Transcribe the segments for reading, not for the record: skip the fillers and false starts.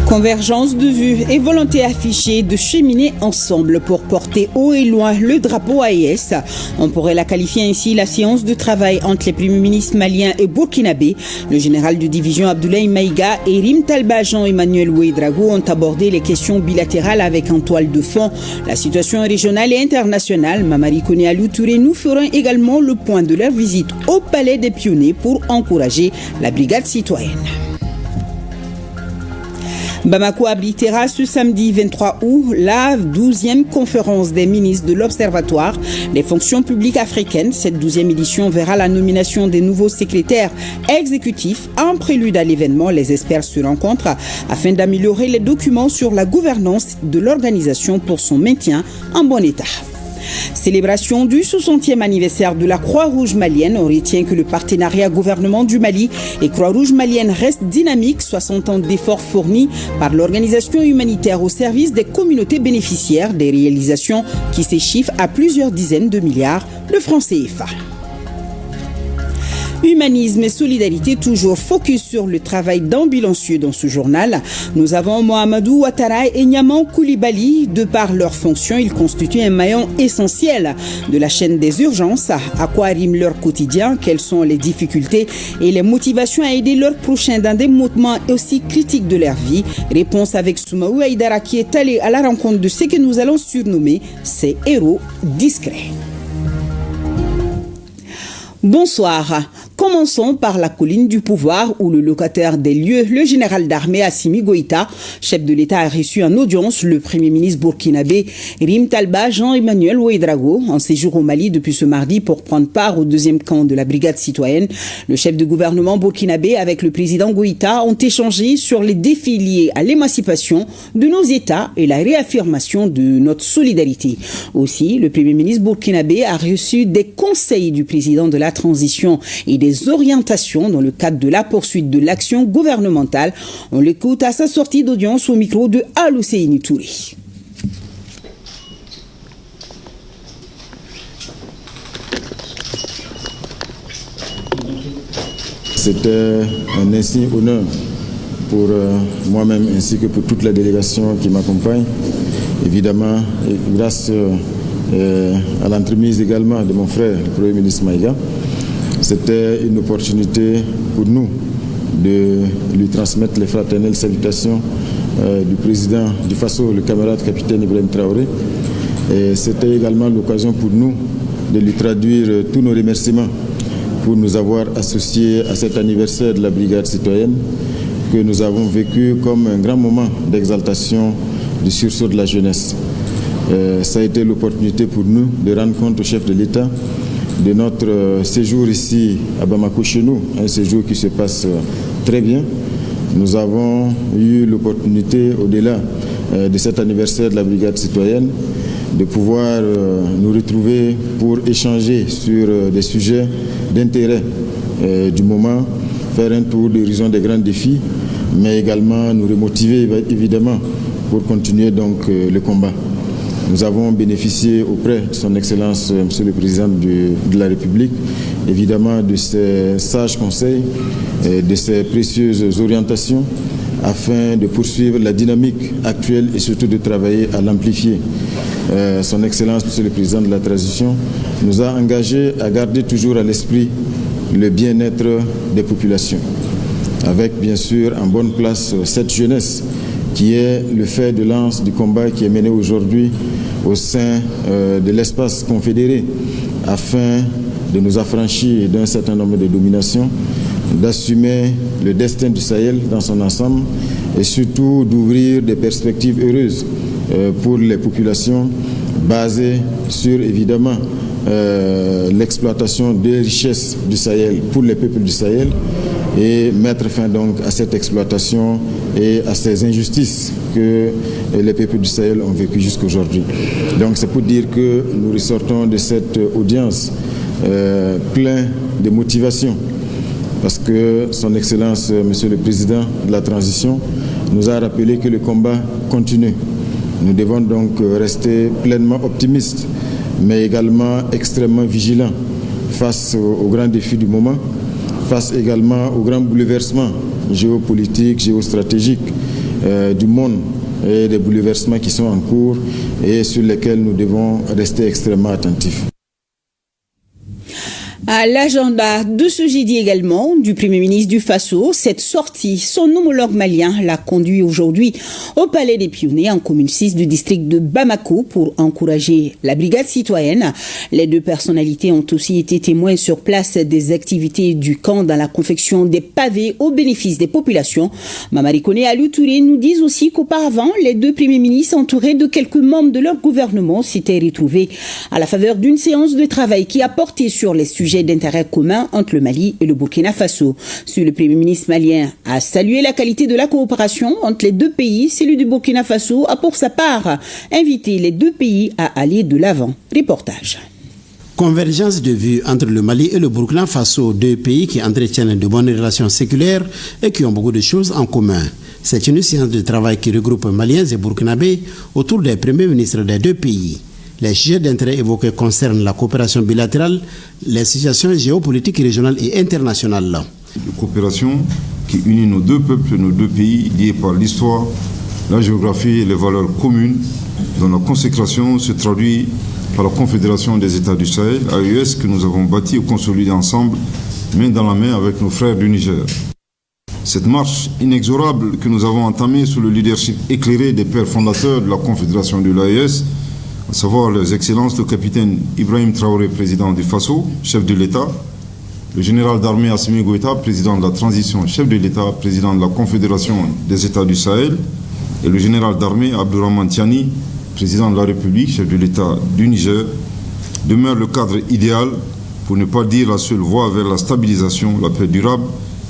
Convergence de vues et volonté affichée de cheminer ensemble pour porter haut et loin le drapeau AES. On pourrait la qualifier ainsi la séance de travail entre les premiers ministres maliens et burkinabés. Le général de division Abdoulaye Maïga et Rim Talba Jean-Emmanuel Ouedraogo ont abordé les questions bilatérales avec en toile de fond la situation régionale et internationale. Mamari Koné Alou Touré nous feront également le point de leur visite au Palais des Pionniers pour encourager la brigade citoyenne. Bamako abritera ce samedi 23 août la 12e conférence des ministres de l'Observatoire des fonctions publiques africaines. Cette 12e édition verra la nomination des nouveaux secrétaires exécutifs. En prélude à l'événement, les experts se rencontrent afin d'améliorer les documents sur la gouvernance de l'organisation pour son maintien en bon état. Célébration du 60e anniversaire de la Croix-Rouge malienne. On retient que le partenariat gouvernement du Mali et Croix-Rouge malienne reste dynamique. 60 ans d'efforts fournis par l'organisation humanitaire au service des communautés bénéficiaires, des réalisations qui s'échiffrent à plusieurs dizaines de milliards de francs CFA. Humanisme et solidarité, toujours focus sur le travail d'ambulancieux dans ce journal. Nous avons Mohamedou Ouattara et Niaman Koulibaly. De par leurs fonctions, ils constituent un maillon essentiel de la chaîne des urgences. À quoi rime leur quotidien? Quelles sont les difficultés et les motivations à aider leurs prochains dans des moments aussi critiques de leur vie? Réponse avec Soumaou Aïdara qui est allé à la rencontre de ce que nous allons surnommer ces héros discrets. Bonsoir. Commençons par la colline du pouvoir où le locataire des lieux, le général d'armée Assimi Goïta, chef de l'État, a reçu en audience le premier ministre burkinabé Rim Talba Jean-Emmanuel Ouedraogo en séjour au Mali depuis ce mardi pour prendre part au deuxième camp de la brigade citoyenne. Le chef de gouvernement burkinabé avec le président Goïta ont échangé sur les défis liés à l'émancipation de nos États et la réaffirmation de notre solidarité. Aussi, le premier ministre burkinabé a reçu des conseils du président de la transition et des orientations dans le cadre de la poursuite de l'action gouvernementale. On l'écoute à sa sortie d'audience au micro de Alousseini Touré. C'était un insigne honneur pour moi-même ainsi que pour toute la délégation qui m'accompagne. Évidemment, grâce à l'entremise également de mon frère, le Premier ministre Maïga, c'était une opportunité pour nous de lui transmettre les fraternelles salutations du président du Faso, le camarade capitaine Ibrahim Traoré. Et c'était également l'occasion pour nous de lui traduire tous nos remerciements pour nous avoir associés à cet anniversaire de la brigade citoyenne que nous avons vécu comme un grand moment d'exaltation du sursaut de la jeunesse. Ça a été l'opportunité pour nous de rendre compte au chef de l'État de notre séjour ici à Bamako chez nous, un séjour qui se passe très bien. Nous avons eu l'opportunité, au-delà de cet anniversaire de la brigade citoyenne, de pouvoir nous retrouver pour échanger sur des sujets d'intérêt du moment, faire un tour d'horizon des grands défis, mais également nous remotiver évidemment pour continuer donc le combat. Nous avons bénéficié auprès de son Excellence, Monsieur le Président de la République, évidemment de ses sages conseils, et de ses précieuses orientations, afin de poursuivre la dynamique actuelle et surtout de travailler à l'amplifier. Son Excellence, Monsieur le Président de la Transition, nous a engagés à garder toujours à l'esprit le bien-être des populations, avec bien sûr en bonne place cette jeunesse qui est le fer de lance du combat qui est mené aujourd'hui au sein de l'espace confédéré afin de nous affranchir d'un certain nombre de dominations, d'assumer le destin du Sahel dans son ensemble et surtout d'ouvrir des perspectives heureuses pour les populations basées sur évidemment l'exploitation des richesses du Sahel pour les peuples du Sahel et mettre fin donc à cette exploitation et à ces injustices que les peuples du Sahel ont vécues jusqu'aujourd'hui. Donc c'est pour dire que nous ressortons de cette audience plein de motivation parce que son Excellence, Monsieur le Président de la Transition, nous a rappelé que le combat continue. Nous devons donc rester pleinement optimistes, mais également extrêmement vigilants face aux grands défis du moment, face également aux grands bouleversements géopolitiques, géostratégiques du monde et des bouleversements qui sont en cours et sur lesquels nous devons rester extrêmement attentifs. À l'agenda de ce jeudi également du Premier ministre du Faso, cette sortie, son homologue malien l'a conduit aujourd'hui au Palais des Pionniers en commune 6 du district de Bamako pour encourager la brigade citoyenne. Les deux personnalités ont aussi été témoins sur place des activités du camp dans la confection des pavés au bénéfice des populations. Mamari Kone et Alou Touré nous disent aussi qu'auparavant, les deux premiers ministres entourés de quelques membres de leur gouvernement s'étaient retrouvés à la faveur d'une séance de travail qui a porté sur les sujets d'intérêt commun entre le Mali et le Burkina Faso. Sur le Premier ministre malien a salué la qualité de la coopération entre les deux pays, celui du Burkina Faso a pour sa part invité les deux pays à aller de l'avant. Reportage. Convergence de vues entre le Mali et le Burkina Faso, deux pays qui entretiennent de bonnes relations séculaires et qui ont beaucoup de choses en commun. C'est une séance de travail qui regroupe Maliens et Burkinabés autour des premiers ministres des deux pays. Les sujets d'intérêt évoqués concernent la coopération bilatérale, les situations géopolitiques régionales et internationales. Une coopération qui unit nos deux peuples, nos deux pays, liés par l'histoire, la géographie et les valeurs communes, dont la consécration se traduit par la Confédération des États du Sahel, AES, que nous avons bâti et consolidé ensemble, main dans la main avec nos frères du Niger. Cette marche inexorable que nous avons entamée sous le leadership éclairé des pères fondateurs de la Confédération de l'AES, à savoir les excellences le capitaine Ibrahim Traoré, président du Faso, chef de l'État, le général d'armée Assimi Goïta, président de la transition, chef de l'État, président de la Confédération des États du Sahel, et le général d'armée Abdourahmane Tiani, président de la République, chef de l'État du Niger, demeure le cadre idéal, pour ne pas dire la seule voie vers la stabilisation, la paix durable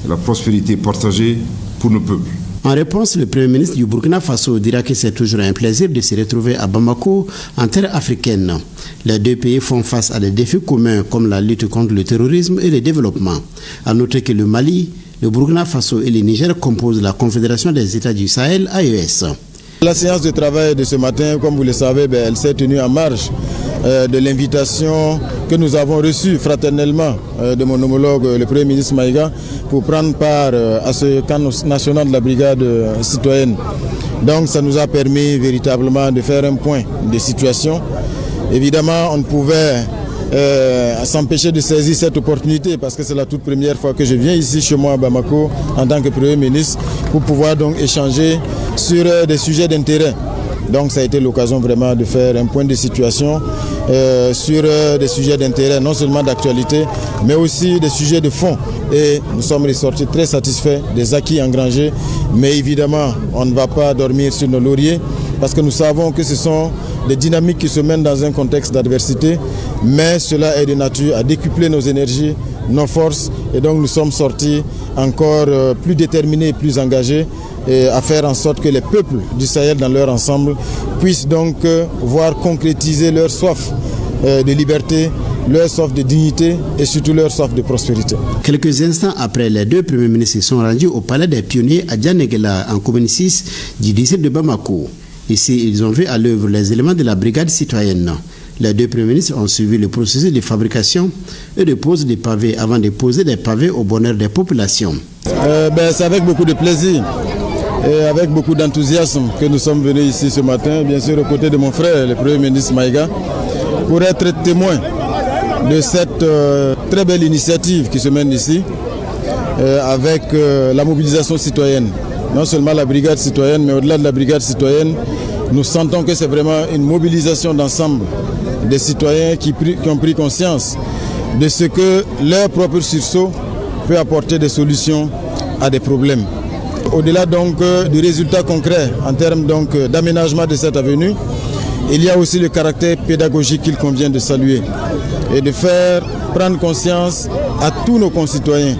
et la prospérité partagée pour nos peuples. En réponse, le Premier ministre du Burkina Faso dira que c'est toujours un plaisir de se retrouver à Bamako, en terre africaine. Les deux pays font face à des défis communs comme la lutte contre le terrorisme et le développement. À noter que le Mali, le Burkina Faso et le Niger composent la Confédération des États du Sahel, AES. La séance de travail de ce matin, comme vous le savez, elle s'est tenue en marge de l'invitation que nous avons reçue fraternellement de mon homologue, le Premier ministre Maïga, pour prendre part à ce camp national de la brigade citoyenne. Donc ça nous a permis véritablement de faire un point de situation. Évidemment, on ne pouvait s'empêcher de saisir cette opportunité parce que c'est la toute première fois que je viens ici chez moi à Bamako en tant que Premier ministre pour pouvoir donc échanger sur des sujets d'intérêt. Donc ça a été l'occasion vraiment de faire un point de situation sur des sujets d'intérêt, non seulement d'actualité, mais aussi des sujets de fond. Et nous sommes ressortis très satisfaits des acquis engrangés. Mais évidemment, on ne va pas dormir sur nos lauriers parce que nous savons que ce sont des dynamiques qui se mènent dans un contexte d'adversité. Mais cela est de nature à décupler nos énergies, nos forces. Et donc nous sommes sortis encore plus déterminés et plus engagés et à faire en sorte que les peuples du Sahel dans leur ensemble puissent donc voir concrétiser leur soif de liberté, leur soif de dignité et surtout leur soif de prospérité. Quelques instants après, les deux premiers ministres sont rendus au Palais des Pionniers à Dianegela, en commune 6 du district de Bamako. Ici, ils ont vu à l'œuvre les éléments de la brigade citoyenne. Les deux premiers ministres ont suivi le processus de fabrication et de pose des pavés avant de poser des pavés au bonheur des populations. C'est avec beaucoup de plaisir et avec beaucoup d'enthousiasme que nous sommes venus ici ce matin, bien sûr aux côtés de mon frère, le Premier ministre Maïga, pour être témoin de cette très belle initiative qui se mène ici avec la mobilisation citoyenne. Non seulement la brigade citoyenne, mais au-delà de la brigade citoyenne, nous sentons que c'est vraiment une mobilisation d'ensemble des citoyens qui ont pris conscience de ce que leur propre sursaut peut apporter des solutions à des problèmes. Au-delà donc du résultat concret en termes donc d'aménagement de cette avenue, il y a aussi le caractère pédagogique qu'il convient de saluer et de faire prendre conscience à tous nos concitoyens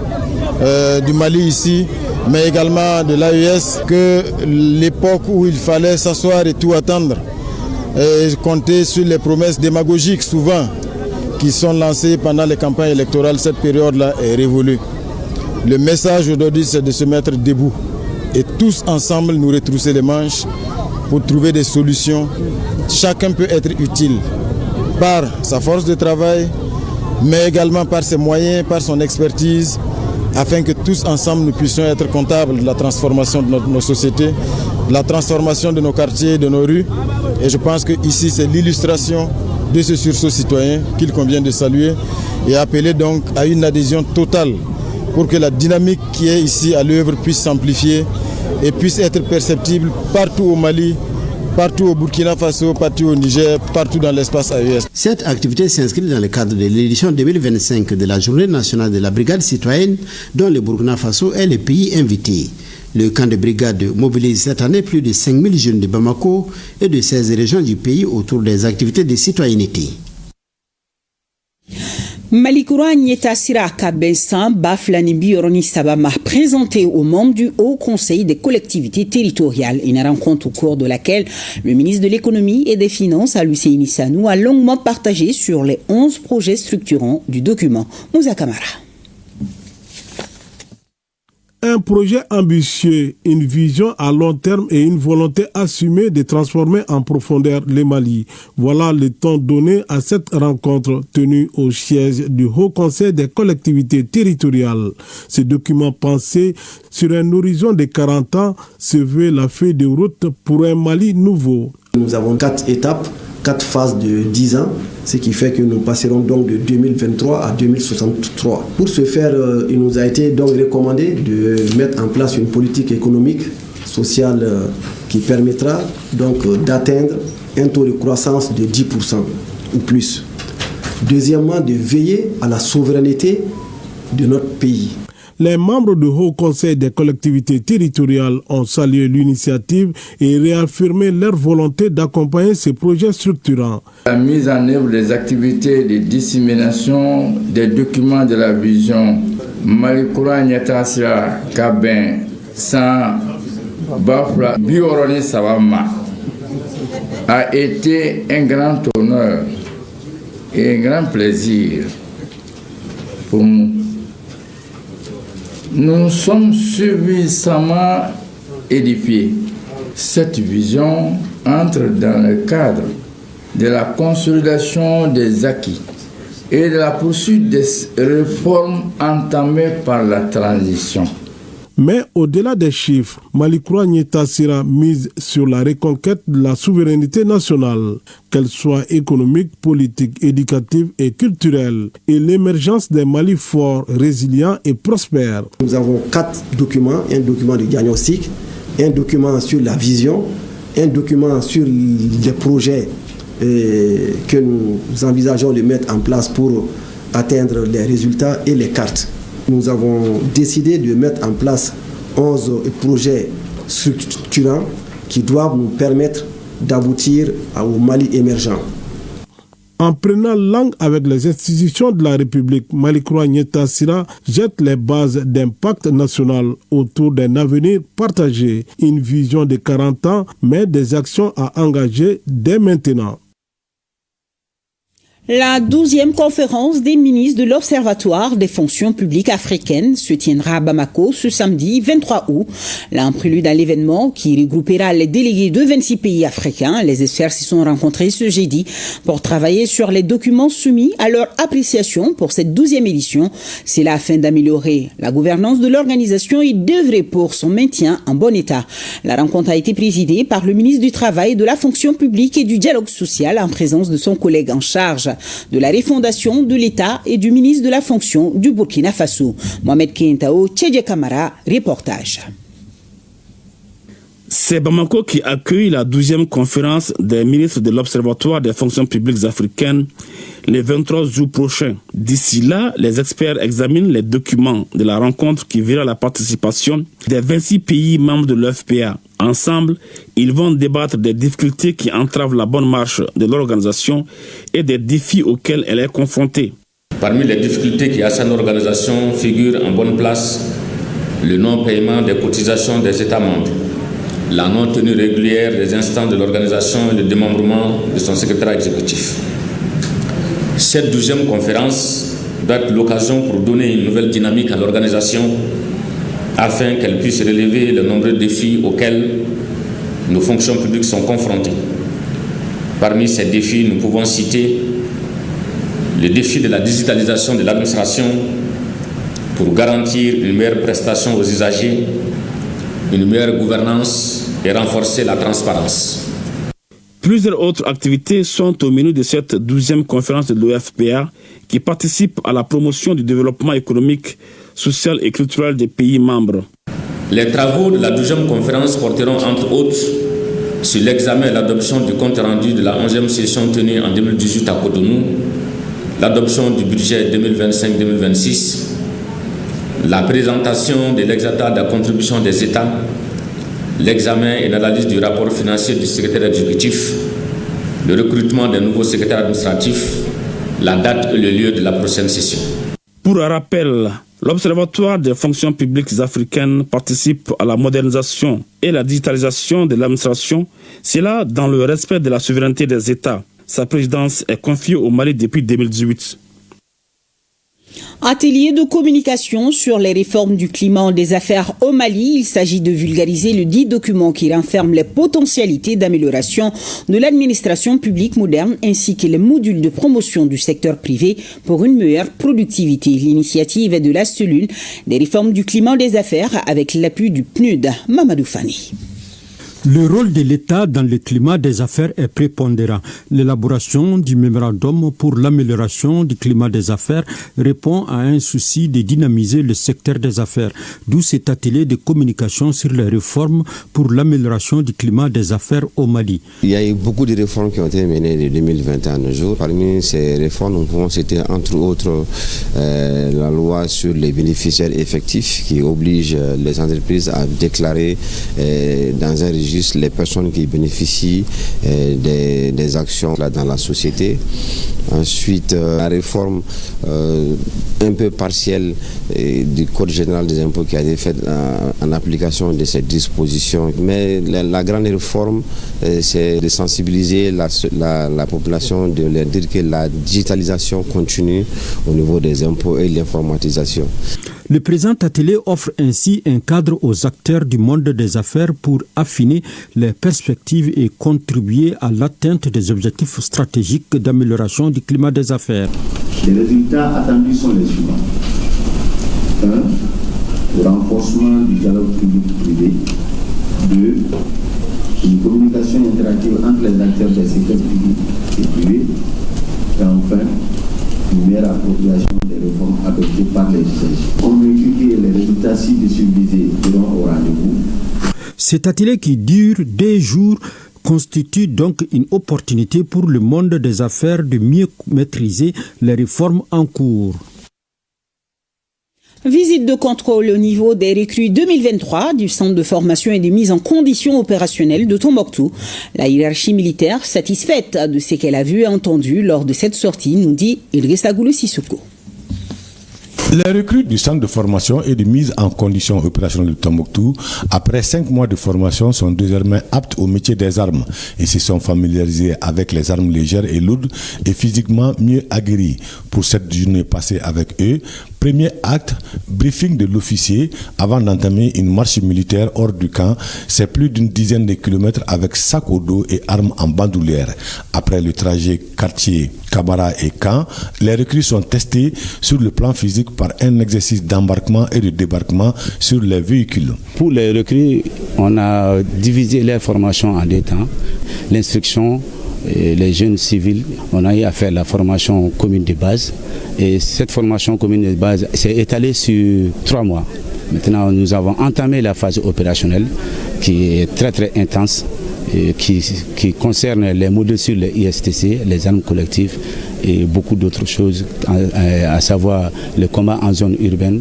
du Mali ici, mais également de l'AES, que l'époque où il fallait s'asseoir et tout attendre et compter sur les promesses démagogiques souvent qui sont lancées pendant les campagnes électorales, cette période-là est révolue. Le message aujourd'hui, c'est de se mettre debout et tous ensemble nous retrousser les manches pour trouver des solutions. Chacun peut être utile par sa force de travail, mais également par ses moyens, par son expertise, afin que tous ensemble nous puissions être comptables de la transformation de nos sociétés la transformation de nos quartiers, de nos rues. Et je pense que ici c'est l'illustration de ce sursaut citoyen qu'il convient de saluer et appeler donc à une adhésion totale pour que la dynamique qui est ici à l'œuvre puisse s'amplifier et puisse être perceptible partout au Mali, partout au Burkina Faso, partout au Niger, partout dans l'espace AES. Cette activité s'inscrit dans le cadre de l'édition 2025 de la Journée nationale de la brigade citoyenne dont le Burkina Faso est le pays invité. Le camp de brigade mobilise cette année plus de 5000 jeunes de Bamako et de 16 régions du pays autour des activités de citoyenneté. Malikoura Nyeta Siraka Bensan Baflanimbi Yoroni Sabama présenté aux membres du Haut Conseil des collectivités territoriales. Une rencontre au cours de laquelle le ministre de l'économie et des finances, Alucéini Sanou, a longuement partagé sur les 11 projets structurants du document. Moussa Kamara. Un projet ambitieux, une vision à long terme et une volonté assumée de transformer en profondeur le Mali. Voilà le temps donné à cette rencontre tenue au siège du Haut Conseil des collectivités territoriales. Ce document pensé sur un horizon de 40 ans se veut la feuille de route pour un Mali nouveau. Nous avons 4 étapes, 4 phases de 10 ans, ce qui fait que nous passerons donc de 2023 à 2063. Pour ce faire, il nous a été donc recommandé de mettre en place une politique économique, sociale qui permettra donc d'atteindre un taux de croissance de 10% ou plus. Deuxièmement, de veiller à la souveraineté de notre pays. Les membres du Haut Conseil des collectivités territoriales ont salué l'initiative et réaffirmé leur volonté d'accompagner ces projets structurants. La mise en œuvre des activités de dissémination des documents de la vision Malikoura Nyeta Siraka Kaben sans Bafla Bioroni Savama a été un grand honneur et un grand plaisir pour nous. Nous sommes suffisamment édifiés. Cette vision entre dans le cadre de la consolidation des acquis et de la poursuite des réformes entamées par la transition. Mais au-delà des chiffres, Malikoura Nyeta Sira mise sur la reconquête de la souveraineté nationale, qu'elle soit économique, politique, éducative et culturelle, et l'émergence d'un Mali fort, résilient et prospère. Nous avons 4 documents, un document de diagnostic, un document sur la vision, un document sur les projets que nous envisageons de mettre en place pour atteindre les résultats et les cartes. Nous avons décidé de mettre en place 11 projets structurants qui doivent nous permettre d'aboutir au Mali émergent. En prenant langue avec les institutions de la République, Malikoura Nyeta Sira jette les bases d'un pacte national autour d'un avenir partagé, une vision de 40 ans, mais des actions à engager dès maintenant. La 12e conférence des ministres de l'Observatoire des fonctions publiques africaines se tiendra à Bamako ce samedi 23 août. Là, en prélude à l'événement qui regroupera les délégués de 26 pays africains, les experts s'y sont rencontrés ce jeudi pour travailler sur les documents soumis à leur appréciation pour cette 12e édition. C'est là afin d'améliorer la gouvernance de l'organisation et d'œuvrer pour son maintien en bon état. La rencontre a été présidée par le ministre du Travail, de la fonction publique et du dialogue social en présence de son collègue en charge de la refondation de l'État et du ministre de la fonction du Burkina Faso. Mohamed Kentao, Tchedje Kamara, reportage. C'est Bamako qui accueille la 12e conférence des ministres de l'Observatoire des fonctions publiques africaines le 23 août prochain. D'ici là, les experts examinent les documents de la rencontre qui verra la participation des 26 pays membres de l'OFPA. Ensemble, ils vont débattre des difficultés qui entravent la bonne marche de l'organisation et des défis auxquels elle est confrontée. Parmi les difficultés qui assaillent l'organisation figure en bonne place le non-paiement des cotisations des États membres, la non-tenue régulière des instances de l'organisation et le démembrement de son secrétaire exécutif. Cette 12e conférence doit être l'occasion pour donner une nouvelle dynamique à l'organisation afin qu'elle puisse relever les nombreux défis auxquels nos fonctions publiques sont confrontées. Parmi ces défis, nous pouvons citer le défi de la digitalisation de l'administration pour garantir une meilleure prestation aux usagers, une meilleure gouvernance et renforcer la transparence. Plusieurs autres activités sont au menu de cette 12e conférence de l'OFPA qui participe à la promotion du développement économique, social et culturel des pays membres. Les travaux de la 12e conférence porteront entre autres sur l'examen et l'adoption du compte rendu de la 11e session tenue en 2018 à Cotonou, l'adoption du budget 2025-2026, la présentation de l'exatat de la contribution des États, l'examen et l'analyse du rapport financier du secrétaire exécutif, le recrutement des nouveaux secrétaires administratifs, la date et le lieu de la prochaine session. Pour un rappel, l'Observatoire des fonctions publiques africaines participe à la modernisation et la digitalisation de l'administration, cela dans le respect de la souveraineté des États. Sa présidence est confiée au Mali depuis 2018. Atelier de communication sur les réformes du climat des affaires au Mali. Il s'agit de vulgariser le dit document qui renferme les potentialités d'amélioration de l'administration publique moderne ainsi que les modules de promotion du secteur privé pour une meilleure productivité. L'initiative est de la cellule des réformes du climat des affaires avec l'appui du PNUD. Mamadou Fani. Le rôle de l'État dans le climat des affaires est prépondérant. L'élaboration du mémorandum pour l'amélioration du climat des affaires répond à un souci de dynamiser le secteur des affaires, d'où cet atelier de communication sur les réformes pour l'amélioration du climat des affaires au Mali. Il y a eu beaucoup de réformes qui ont été menées de 2021 à nos jours. Parmi ces réformes, nous pouvons citer entre autres la loi sur les bénéficiaires effectifs qui oblige les entreprises à déclarer dans un registre les personnes qui bénéficient des actions là, dans la société. Ensuite, la réforme un peu partielle du Code général des impôts qui a été faite en application de cette disposition. Mais la grande réforme, c'est de sensibiliser la population, de leur dire que la digitalisation continue au niveau des impôts et l'informatisation. Le présent atelier offre ainsi un cadre aux acteurs du monde des affaires pour affiner les perspectives et contribuer à l'atteinte des objectifs stratégiques d'amélioration du climat des affaires. Les résultats attendus sont les suivants. 1. Le renforcement du dialogue public-privé. 2. Une communication interactive entre les acteurs des secteurs publics et privés. Et enfin, une meilleure appropriation des réformes adoptées par les usagers. Convaincu que les résultats ci-dessus visés seront au rendez-vous. Cet atelier qui dure 2 jours constitue donc une opportunité pour le monde des affaires de mieux maîtriser les réformes en cours. Visite de contrôle au niveau des recrues 2023 du centre de formation et de mise en condition opérationnelle de Tombouctou. La hiérarchie militaire, satisfaite de ce qu'elle a vu et entendu lors de cette sortie, nous dit Idrissa Goulou Sissoko. Les recrues du centre de formation et de mise en condition opérationnelle de Tombouctou, après 5 mois de formation, sont désormais aptes au métier des armes et se sont familiarisés avec les armes légères et lourdes et physiquement mieux aguerris. Pour cette journée passée avec eux, premier acte, briefing de l'officier avant d'entamer une marche militaire hors du camp. C'est plus d'une dizaine de kilomètres avec sac au dos et armes en bandoulière. Après le trajet quartier, Kabara et camp, les recrues sont testés sur le plan physique par un exercice d'embarquement et de débarquement sur les véhicules. Pour les recrues, on a divisé les formations en 2 temps. L'instruction, et les jeunes civils, on a eu à faire la formation commune de base. Et cette formation commune de base s'est étalée sur 3 mois. Maintenant, nous avons entamé la phase opérationnelle qui est très très intense, et qui concerne les modules sur les ISTC, les armes collectives et beaucoup d'autres choses, à savoir le combat en zone urbaine,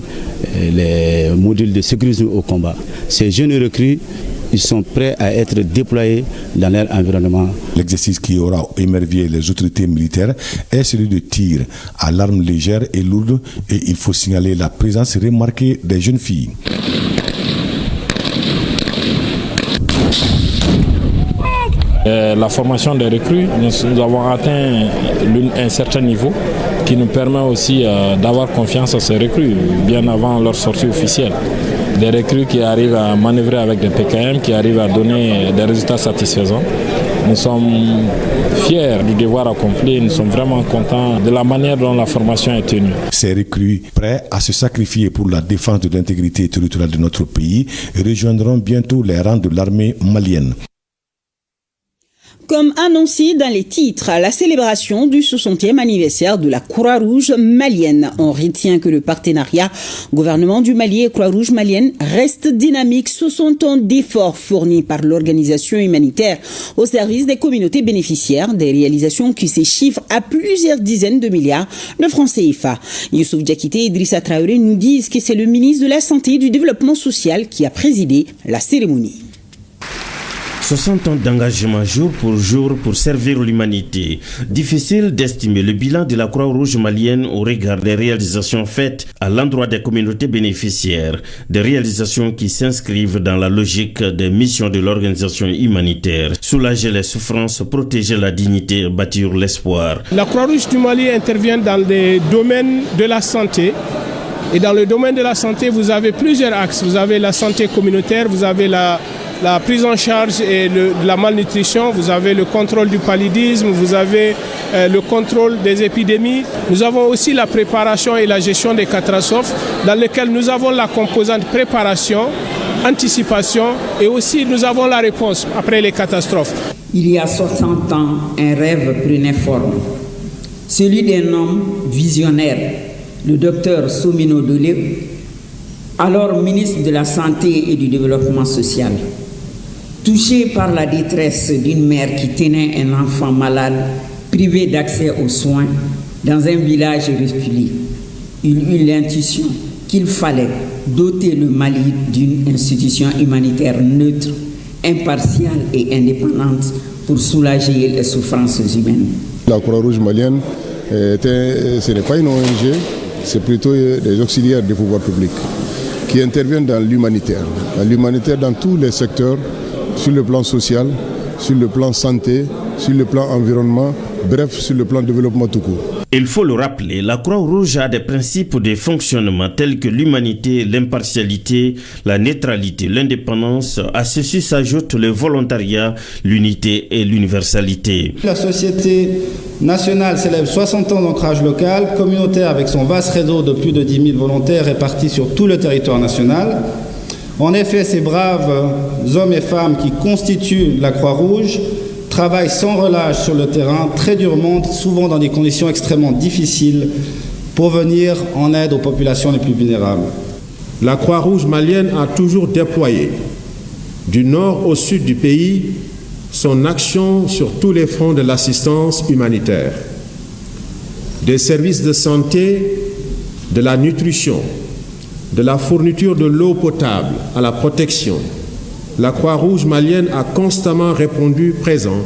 les modules de sécurité au combat. Ces jeunes recrues, ils sont prêts à être déployés dans leur environnement. L'exercice qui aura émerveillé les autorités militaires est celui de tir à l'arme légère et lourde, et il faut signaler la présence remarquée des jeunes filles. La formation des recrues, nous avons atteint un certain niveau qui nous permet aussi d'avoir confiance à ces recrues bien avant leur sortie officielle. Des recrues qui arrivent à manœuvrer avec des PKM, qui arrivent à donner des résultats satisfaisants. Nous sommes fiers du devoir accompli, nous sommes vraiment contents de la manière dont la formation est tenue. Ces recrues, prêts à se sacrifier pour la défense de l'intégrité territoriale de notre pays, rejoindront bientôt les rangs de l'armée malienne. Comme annoncé dans les titres, la célébration du 60e anniversaire de la Croix-Rouge malienne. On retient que le partenariat gouvernement du Mali et Croix-Rouge malienne reste dynamique. 60 ans d'efforts fournis par l'organisation humanitaire au service des communautés bénéficiaires, des réalisations qui se chiffrent à plusieurs dizaines de milliards de francs CFA. Youssouf Diakité et Idrissa Traoré nous disent que c'est le ministre de la Santé et du Développement social qui a présidé la cérémonie. 60 ans d'engagement jour pour servir l'humanité. Difficile d'estimer le bilan de la Croix-Rouge malienne au regard des réalisations faites à l'endroit des communautés bénéficiaires, des réalisations qui s'inscrivent dans la logique des missions de l'organisation humanitaire, soulager les souffrances, protéger la dignité, bâtir l'espoir. La Croix-Rouge du Mali intervient dans les domaines de la santé. Et dans le domaine de la santé, vous avez plusieurs axes. Vous avez la santé communautaire, vous avez la prise en charge et de la malnutrition, vous avez le contrôle du paludisme, vous avez le contrôle des épidémies. Nous avons aussi la préparation et la gestion des catastrophes, dans lesquelles nous avons la composante préparation, anticipation et aussi nous avons la réponse après les catastrophes. Il y a 60 ans, un rêve prenait forme, celui d'un homme visionnaire, le docteur Soumino Dolé, alors ministre de la Santé et du Développement social. Touché par la détresse d'une mère qui tenait un enfant malade, privé d'accès aux soins, dans un village reculé, il eut l'intuition qu'il fallait doter le Mali d'une institution humanitaire neutre, impartiale et indépendante pour soulager les souffrances humaines. La Croix-Rouge malienne, ce n'est pas une ONG, c'est plutôt des auxiliaires des pouvoirs publics qui interviennent dans l'humanitaire. L'humanitaire dans tous les secteurs, sur le plan social, sur le plan santé, sur le plan environnement, bref, sur le plan développement tout court. Il faut le rappeler, la Croix-Rouge a des principes de fonctionnement tels que l'humanité, l'impartialité, la neutralité, l'indépendance. À ceci s'ajoute le volontariat, l'unité et l'universalité. La société nationale célèbre 60 ans d'ancrage local, communautaire avec son vaste réseau de plus de 10 000 volontaires répartis sur tout le territoire national. En effet, ces braves hommes et femmes qui constituent la Croix-Rouge travaillent sans relâche sur le terrain, très durement, souvent dans des conditions extrêmement difficiles, pour venir en aide aux populations les plus vulnérables. La Croix-Rouge malienne a toujours déployé, du nord au sud du pays, son action sur tous les fronts de l'assistance humanitaire. Des services de santé, de la nutrition, de la fourniture de l'eau potable à la protection. La Croix-Rouge malienne a constamment répondu présent.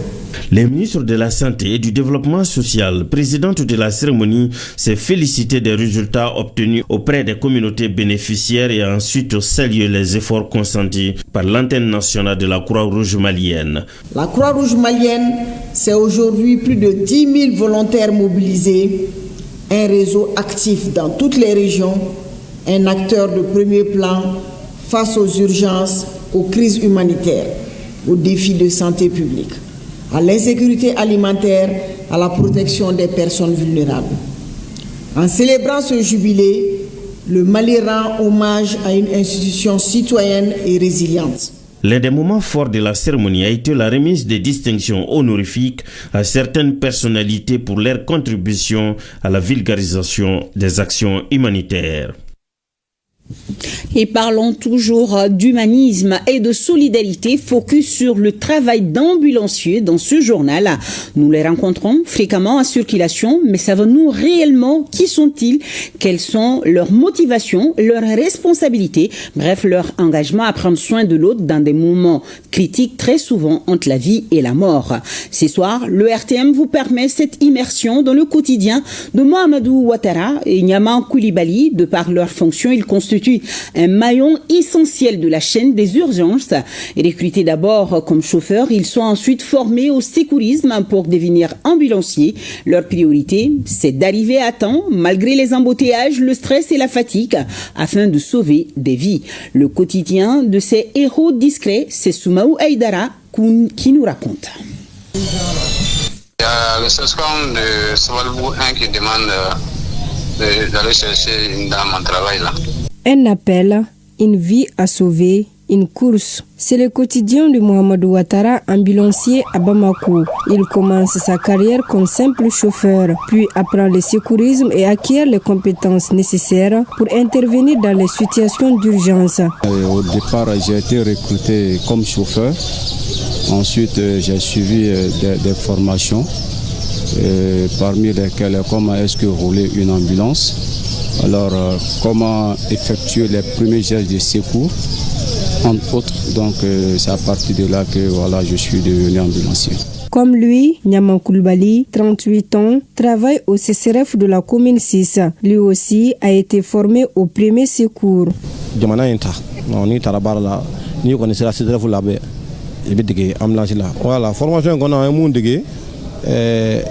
Le ministre de la Santé et du Développement social, présidente de la cérémonie, s'est félicité des résultats obtenus auprès des communautés bénéficiaires et a ensuite salué les efforts consentis par l'antenne nationale de la Croix-Rouge malienne. La Croix-Rouge malienne, c'est aujourd'hui plus de 10 000 volontaires mobilisés, un réseau actif dans toutes les régions, un acteur de premier plan face aux urgences, aux crises humanitaires, aux défis de santé publique, à l'insécurité alimentaire, à la protection des personnes vulnérables. En célébrant ce jubilé, le Mali rend hommage à une institution citoyenne et résiliente. L'un des moments forts de la cérémonie a été la remise des distinctions honorifiques à certaines personnalités pour leur contribution à la vulgarisation des actions humanitaires. Et parlons toujours d'humanisme et de solidarité, focus sur le travail d'ambulanciers dans ce journal. Nous les rencontrons fréquemment en circulation, mais savons-nous réellement qui sont-ils? Quelles sont leurs motivations, leurs responsabilités, bref, leur engagement à prendre soin de l'autre dans des moments critiques très souvent entre la vie et la mort. Ce soir, le RTM vous permet cette immersion dans le quotidien de Mohamedou Ouattara et Niama Koulibaly. De par leur fonction, ils constituent un maillon essentiel de la chaîne des urgences. Recrutés d'abord comme chauffeurs, ils sont ensuite formés au sécurisme pour devenir ambulanciers. Leur priorité, c'est d'arriver à temps, malgré les embouteillages, le stress et la fatigue, afin de sauver des vies. Le quotidien de ces héros discrets, c'est Soumaou Aïdara qui nous raconte. le SESCOM de Savalbou 1 qui demande d'aller chercher une dame en travail là. Un appel, une vie à sauver, une course. C'est le quotidien de Mohamed Ouattara, ambulancier à Bamako. Il commence sa carrière comme simple chauffeur, puis apprend le secourisme et acquiert les compétences nécessaires pour intervenir dans les situations d'urgence. Au départ, j'ai été recruté comme chauffeur. Ensuite, j'ai suivi des formations, parmi lesquelles comment est-ce que rouler une ambulance, alors comment effectuer les premiers gestes de secours, entre autres. Donc c'est à partir de là que voilà, je suis devenu ambulancier. Comme lui, Nyaman Koulibaly, 38 ans, travaille au CCRF de la commune 6. Lui aussi a été formé au premier secours. Voilà, formation qu'on a un monde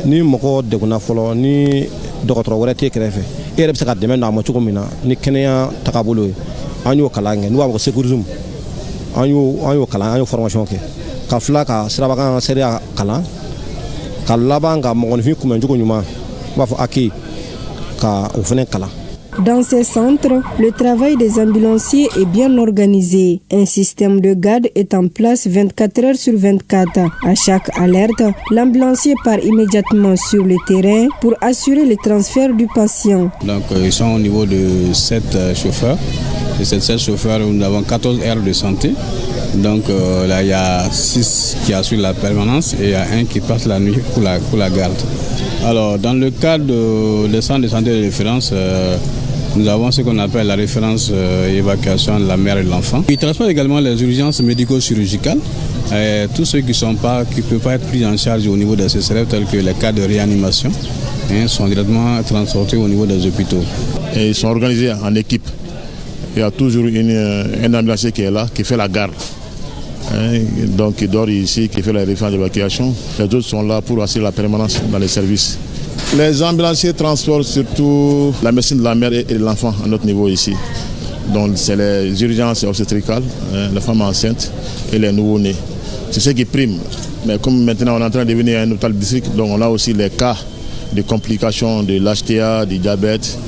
ni moko de kuna folo ni docteur wala te krefe e rebe saka deme na mo chuko mina ni kenya takabolo anyo kalange ni wa ko secourisme anyo kala anyo formation ke ka fla ka siraba kan seria kala ka labanga mo on fi kuma njuko nyuma ba fo aki ka ofene kala. Dans ces centres, le travail des ambulanciers est bien organisé. Un système de garde est en place 24 heures sur 24. À chaque alerte, l'ambulancier part immédiatement sur le terrain pour assurer le transfert du patient. Donc, ils sont au niveau de 7 chauffeurs. Et ces 7 chauffeurs, nous avons 14 aires de santé. Donc là, il y a 6 qui assurent la permanence et il y a un qui passe la nuit pour la garde. Alors, dans le cadre des centres de santé de référence, nous avons ce qu'on appelle la référence évacuation de la mère et de l'enfant. Ils transportent également les urgences médico-chirurgicales, tous ceux qui ne peuvent pas être pris en charge au niveau des CCRF, tels que les cas de réanimation, sont directement transportés au niveau des hôpitaux. Et ils sont organisés en équipe. Il y a toujours un ambulancier qui est là, qui fait la garde. Donc il dort ici, qui fait la référence d'évacuation. Les autres sont là pour assurer la permanence dans les services. Les ambulanciers transportent surtout la médecine de la mère et de l'enfant à notre niveau ici. Donc c'est les urgences obstétricales, les femmes enceintes et les nouveau-nés. C'est ce qui prime. Mais comme maintenant on est en train de devenir un hôpital district, donc on a aussi les cas de complications de l'HTA, du diabète,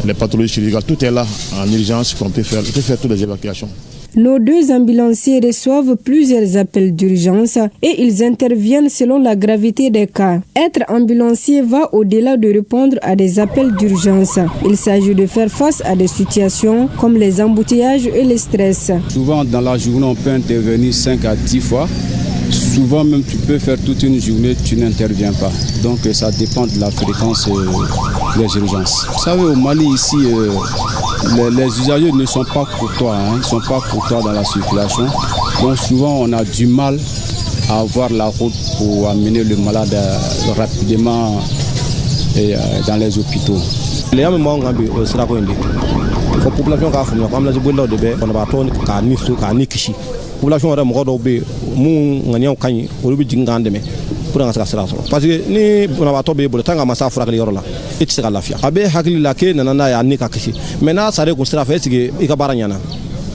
les pathologies chirurgicales. Tout est là en urgence qu'on peut faire toutes les évacuations. Nos 2 ambulanciers reçoivent plusieurs appels d'urgence et ils interviennent selon la gravité des cas. Être ambulancier va au-delà de répondre à des appels d'urgence. Il s'agit de faire face à des situations comme les embouteillages et le stress. Souvent dans la journée, on peut intervenir 5 à 10 fois. Souvent même tu peux faire toute une journée, tu n'interviens pas. Donc ça dépend de la fréquence des urgences. Vous savez, au Mali ici, les usagers ne sont pas courtois, ils ne sont pas courtois dans la circulation. Donc souvent on a du mal à avoir la route pour amener le malade rapidement dans les hôpitaux. La population a fait population wɛrɛ mɔgɔ dɔw bɛ yen mun ŋaniyaw ka ɲi olu bɛ jigin k'an dɛmɛ pour an ka se ka sira sɔrɔ parce que ni banabaatɔ b'e bolo tant que a ma se a furakɛli yɔrɔ la e tɛ se ka lafiya a bɛ hakili la k'e nana n'a ye a ni ka kisi mais n'a sar'i kun sira fɛ est-ce que i ka baara ɲɛna.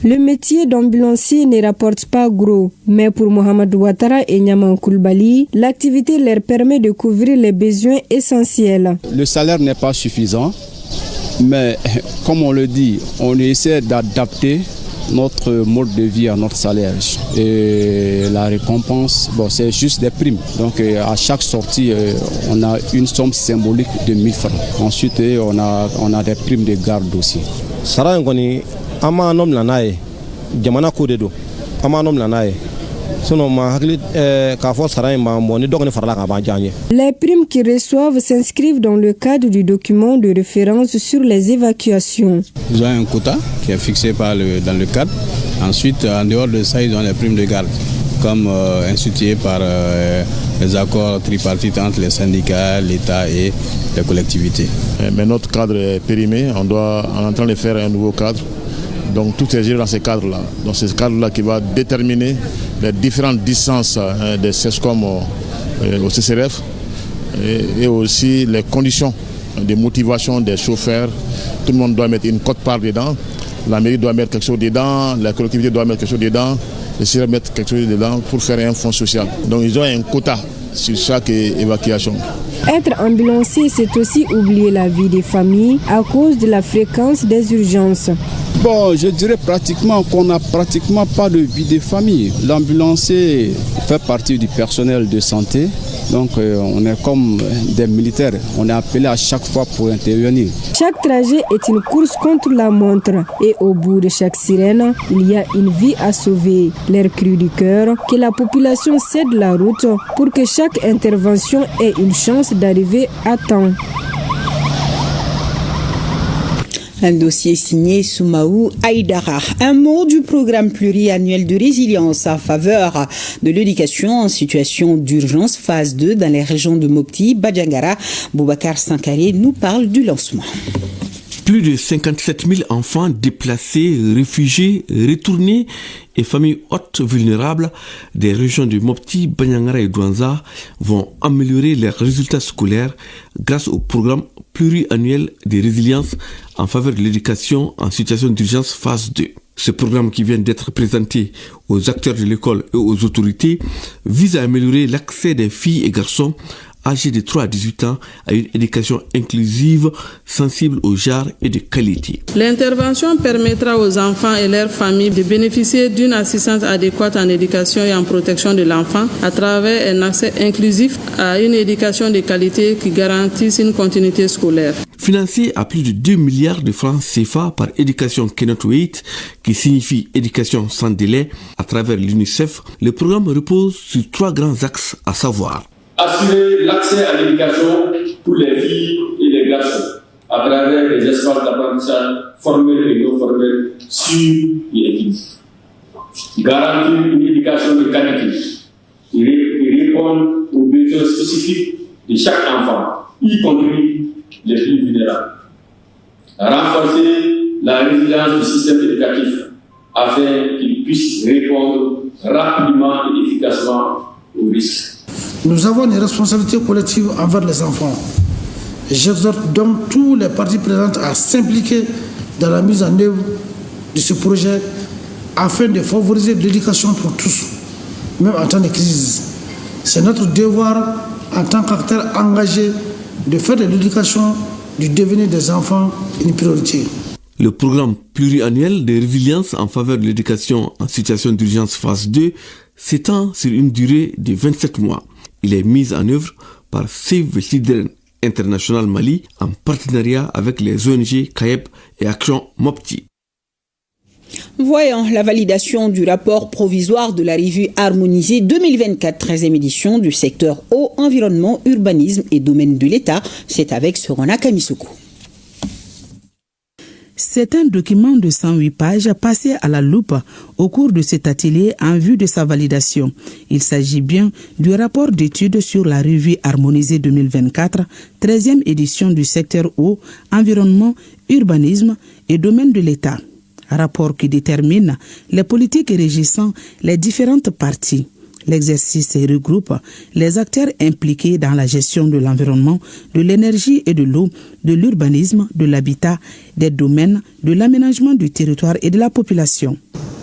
Le métier d'ambulancier ne rapporte pas gros, mais pour Mohamed Ouattara et Nyaman Koulibaly, l'activité leur permet de couvrir les besoins essentiels. Le salaire n'est pas suffisant, mais comme on le dit, on essaie d'adapter notre mode de vie à notre salaire. Et la récompense, c'est juste des primes. Donc à chaque sortie, on a une somme symbolique de 1000 francs. Ensuite, on a des primes de garde aussi. Les primes qu'ils reçoivent s'inscrivent dans le cadre du document de référence sur les évacuations. Ils ont un quota qui est fixé dans le cadre. Ensuite, en dehors de ça, ils ont les primes de garde, comme instituées par les accords tripartites entre les syndicats, l'État et les collectivités. Mais notre cadre est périmé, on est en train de faire un nouveau cadre. Donc tout est géré dans ces cadres-là. Donc c'est ce cadre-là qui va déterminer les différentes distances des CESCOM au CCRF et aussi les conditions de motivation des chauffeurs. Tout le monde doit mettre une quote-part dedans. La mairie doit mettre quelque chose dedans, la collectivité doit mettre quelque chose dedans, le CCRF mettre quelque chose dedans pour faire un fonds social. Donc ils ont un quota sur chaque évacuation. Être ambulancier, c'est aussi oublier la vie des familles à cause de la fréquence des urgences. Bon, je dirais pratiquement qu'on n'a pratiquement pas de vie de famille. L'ambulancier fait partie du personnel de santé. Donc on est comme des militaires, on est appelé à chaque fois pour intervenir. Chaque trajet est une course contre la montre et au bout de chaque sirène, il y a une vie à sauver. L'air cru du cœur, que la population cède la route pour que chaque intervention ait une chance d'arriver à temps. Un dossier signé Soumaou Aïdara. Un mot du programme pluriannuel de résilience en faveur de l'éducation en situation d'urgence phase 2 dans les régions de Mopti, Badjangara. Boubacar Sankare nous parle du lancement. Plus de 57 000 enfants déplacés, réfugiés, retournés et familles hautes vulnérables des régions de Mopti, Banyangara et Douanza vont améliorer leurs résultats scolaires grâce au programme pluriannuel de résilience en faveur de l'éducation en situation d'urgence phase 2. Ce programme qui vient d'être présenté aux acteurs de l'école et aux autorités vise à améliorer l'accès des filles et garçons âgés de 3 à 18 ans à une éducation inclusive, sensible au genre et de qualité. L'intervention permettra aux enfants et leurs familles de bénéficier d'une assistance adéquate en éducation et en protection de l'enfant à travers un accès inclusif à une éducation de qualité qui garantisse une continuité scolaire. Financé à plus de 2 milliards de francs CFA par Education Cannot Wait, qui signifie éducation sans délai, à travers l'UNICEF, le programme repose sur 3 grands axes, à savoir assurer l'accès à l'éducation pour les filles et les garçons à travers des espaces d'apprentissage formels et non formels sûrs et équilibrés. Garantir une éducation de qualité et répondre aux besoins spécifiques de chaque enfant, y compris les plus vulnérables. Renforcer la résilience du système éducatif afin qu'il puisse répondre rapidement et efficacement aux risques. Nous avons une responsabilité collective envers les enfants. J'exhorte donc tous les parties présentes à s'impliquer dans la mise en œuvre de ce projet afin de favoriser l'éducation pour tous, même en temps de crise. C'est notre devoir en tant qu'acteurs engagés de faire de l'éducation du devenir des enfants une priorité. Le programme pluriannuel de résilience en faveur de l'éducation en situation d'urgence phase 2 s'étend sur une durée de 27 mois. Il est mis en œuvre par Save the Children International Mali en partenariat avec les ONG CAEP et Action Mopti. Voyons la validation du rapport provisoire de la revue harmonisée 2024, 13e édition du secteur eau, environnement, urbanisme et domaine de l'État. C'est avec Sorona Kamisoko. C'est un document de 108 pages passé à la loupe au cours de cet atelier en vue de sa validation. Il s'agit bien du rapport d'étude sur la revue harmonisée 2024, 13e édition du secteur eau, environnement, urbanisme et domaine de l'État. Rapport qui détermine les politiques régissant les différentes parties. L'exercice regroupe les acteurs impliqués dans la gestion de l'environnement, de l'énergie et de l'eau, de l'urbanisme, de l'habitat, des domaines, de l'aménagement du territoire et de la population.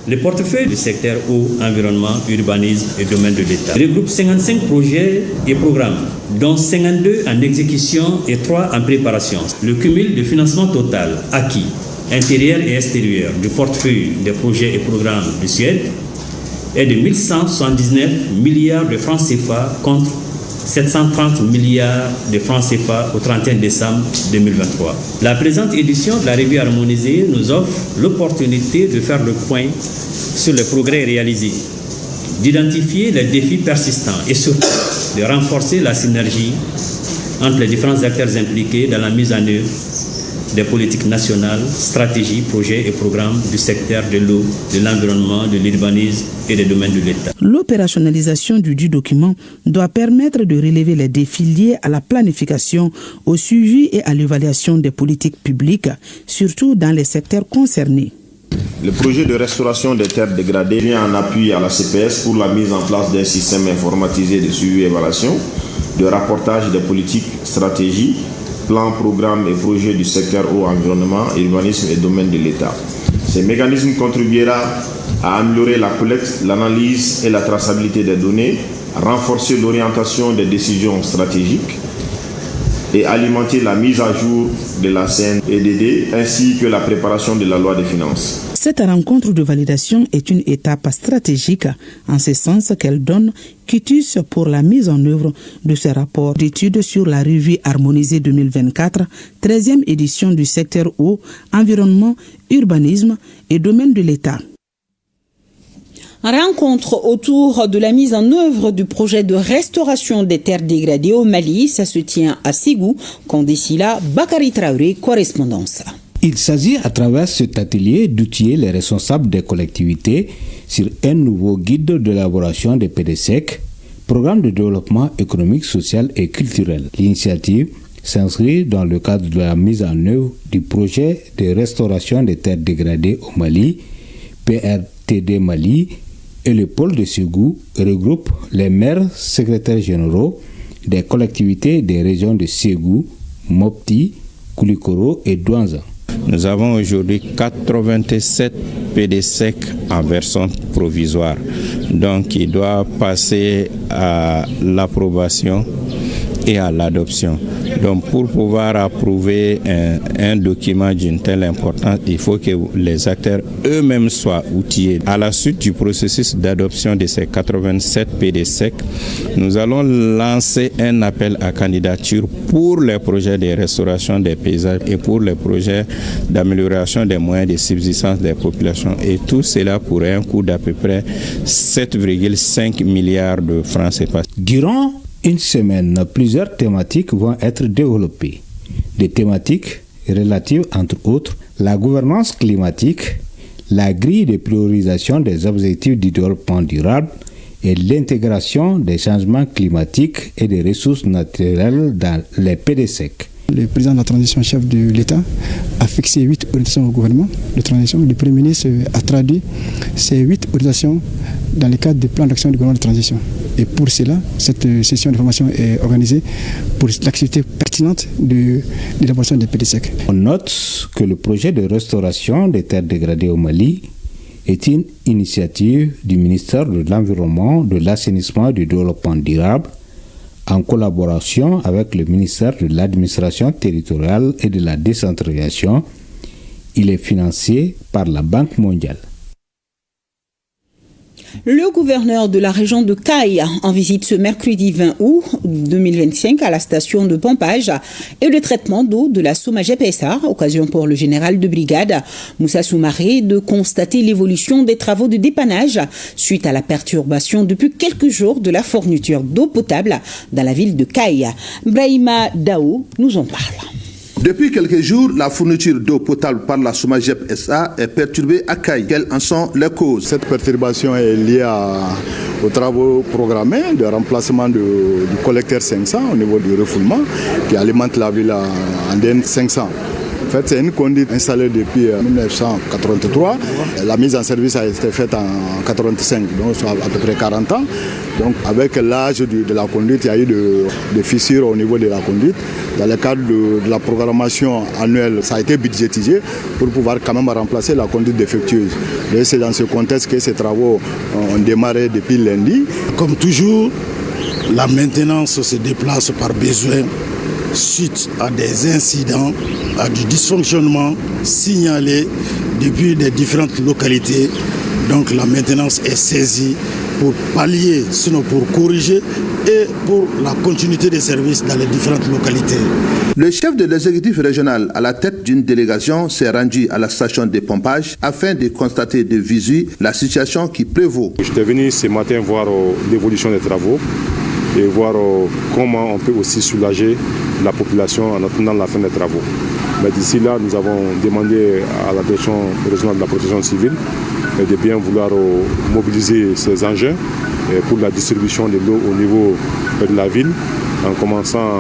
Le portefeuille du secteur eau, environnement, urbanisme et domaine de l'État regroupe 55 projets et programmes, dont 52 en exécution et 3 en préparation. Le cumul de financement total acquis, intérieur et extérieur, du portefeuille des projets et programmes de Suède est de 1179 milliards de francs CFA contre 730 milliards de francs CFA au 31 décembre 2023. La présente édition de la revue harmonisée nous offre l'opportunité de faire le point sur les progrès réalisés, d'identifier les défis persistants et surtout de renforcer la synergie entre les différents acteurs impliqués dans la mise en œuvre des politiques nationales, stratégies, projets et programmes du secteur de l'eau, de l'environnement, de l'urbanisme et des domaines de l'État. L'opérationnalisation du document doit permettre de relever les défis liés à la planification, au suivi et à l'évaluation des politiques publiques, surtout dans les secteurs concernés. Le projet de restauration des terres dégradées vient en appui à la CPS pour la mise en place d'un système informatisé de suivi et évaluation, de rapportage des politiques, stratégies, plans, programmes et projets du secteur eau, environnement, urbanisme et domaine de l'État. Ce mécanisme contribuera à améliorer la collecte, l'analyse et la traçabilité des données, renforcer l'orientation des décisions stratégiques et alimenter la mise à jour de la CNEDD ainsi que la préparation de la loi des finances. Cette rencontre de validation est une étape stratégique en ce sens qu'elle donne quitus pour la mise en œuvre de ce rapport d'études sur la revue harmonisée 2024, 13e édition du secteur eau, environnement, urbanisme et domaine de l'État. Rencontre autour de la mise en œuvre du projet de restauration des terres dégradées au Mali. Ça se tient à Ségou. Kondesila Bakari Traoré, correspondance. Il s'agit à travers cet atelier d'outiller les responsables des collectivités sur un nouveau guide d'élaboration des PDSEC, programme de développement économique, social et culturel. L'initiative s'inscrit dans le cadre de la mise en œuvre du projet de restauration des terres dégradées au Mali, PRTD Mali, et le pôle de Ségou regroupe les maires, secrétaires généraux des collectivités des régions de Ségou, Mopti, Koulikoro et Douanza. Nous avons aujourd'hui 87 PDSEC en version provisoire. Donc, il doit passer à l'approbation et à l'adoption. Donc, pour pouvoir approuver un document d'une telle importance, il faut que les acteurs eux-mêmes soient outillés. À la suite du processus d'adoption de ces 87 PDSEC, nous allons lancer un appel à candidature pour les projets de restauration des paysages et pour les projets d'amélioration des moyens de subsistance des populations. Et tout cela pour un coût d'à peu près 7,5 milliards de francs CFA. Durant une semaine, plusieurs thématiques vont être développées. Des thématiques relatives, entre autres, la gouvernance climatique, la grille de priorisation des objectifs du développement durable et l'intégration des changements climatiques et des ressources naturelles dans les PDSEC. Le président de la transition, chef de l'État, a fixé 8 orientations au gouvernement de transition. Le Premier ministre a traduit ces 8 orientations dans le cadre du plan d'action du gouvernement de transition. Et pour cela, cette session de formation est organisée pour l'activité pertinente de l'élaboration des PDSEC. On note que le projet de restauration des terres dégradées au Mali est une initiative du ministère de l'Environnement, de l'Assainissement et du Développement durable en collaboration avec le ministère de l'Administration territoriale et de la décentralisation. Il est financé par la Banque mondiale. Le gouverneur de la région de Kayes, en visite ce mercredi 20 août 2025 à la station de pompage et de traitement d'eau de la Somagep SA, occasion pour le général de brigade Moussa Soumaré de constater l'évolution des travaux de dépannage suite à la perturbation depuis quelques jours de la fourniture d'eau potable dans la ville de Kayes. Brahima Dao nous en parle. Depuis quelques jours, la fourniture d'eau potable par la Somagep SA est perturbée à Kayes. Quelles en sont les causes? Cette perturbation est liée aux travaux programmés de remplacement du collecteur 500 au niveau du refoulement qui alimente la ville en DN 500. En fait, c'est une conduite installée depuis 1983. La mise en service a été faite en 1985, donc à peu près 40 ans. Donc avec l'âge de la conduite, il y a eu des fissures au niveau de la conduite. Dans le cadre de la programmation annuelle, ça a été budgétisé pour pouvoir quand même remplacer la conduite défectueuse. Et c'est dans ce contexte que ces travaux ont démarré depuis lundi. Comme toujours, la maintenance se déplace par besoin suite à des incidents, à du dysfonctionnement signalé depuis les différentes localités. Donc la maintenance est saisie pour pallier, sinon pour corriger et pour la continuité des services dans les différentes localités. Le chef de l'exécutif régional à la tête d'une délégation s'est rendu à la station de pompage afin de constater de visu la situation qui prévaut. J'étais venu ce matin voir l'évolution des travaux et voir comment on peut aussi soulager la population en attendant la fin des travaux. Mais d'ici là, nous avons demandé à la direction régionale de la protection civile de bien vouloir mobiliser ces engins pour la distribution de l'eau au niveau de la ville, en commençant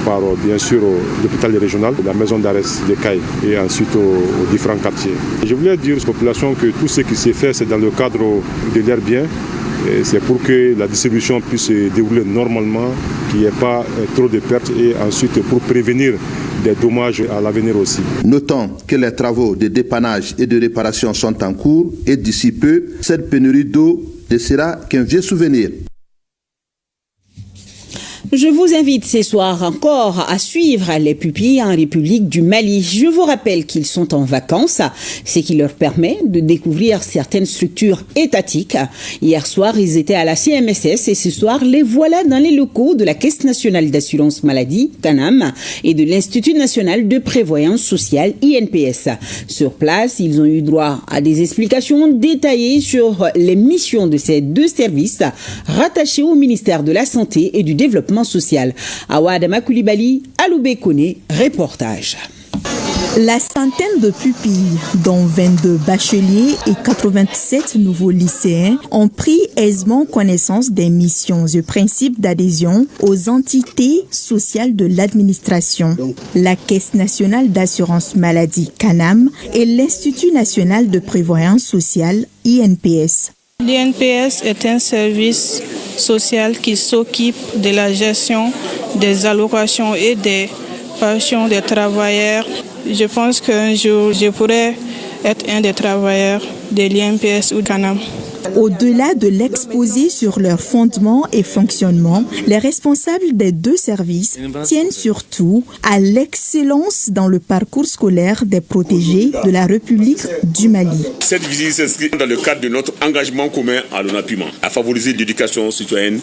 par bien sûr l'hôpital régional, la maison d'arrêt de Kayes et ensuite aux différents quartiers. Je voulais dire aux populations que tout ce qui s'est fait, c'est dans le cadre de leurs biens. C'est pour que la distribution puisse se dérouler normalement, qu'il n'y ait pas trop de pertes et ensuite pour prévenir des dommages à l'avenir aussi. Notons que les travaux de dépannage et de réparation sont en cours et d'ici peu, cette pénurie d'eau ne sera qu'un vieux souvenir. Je vous invite ce soir encore à suivre les pupilles en République du Mali. Je vous rappelle qu'ils sont en vacances, ce qui leur permet de découvrir certaines structures étatiques. Hier soir, ils étaient à la CMSS et ce soir, les voilà dans les locaux de la Caisse nationale d'assurance maladie, CANAM, et de l'Institut national de prévoyance sociale, INPS. Sur place, ils ont eu droit à des explications détaillées sur les missions de ces deux services rattachés au ministère de la Santé et du Développement social. Awadama Koulibaly, Aloubé Kone, reportage. La centaine de pupilles, dont 22 bacheliers et 87 nouveaux lycéens, ont pris aisément connaissance des missions et principes d'adhésion aux entités sociales de l'administration. La Caisse nationale d'assurance maladie, CANAM, et l'Institut national de prévoyance sociale, INPS. L'INPS est un service social qui s'occupe de la gestion des allocations et des pensions des travailleurs. Je pense qu'un jour, je pourrais être un des travailleurs de l'INPS ou CANAM. Au-delà de l'exposé sur leur fondement et fonctionnement, les responsables des deux services tiennent surtout à l'excellence dans le parcours scolaire des protégés de la République du Mali. Cette visite s'inscrit dans le cadre de notre engagement commun à l'ONAPUMA, à favoriser l'éducation citoyenne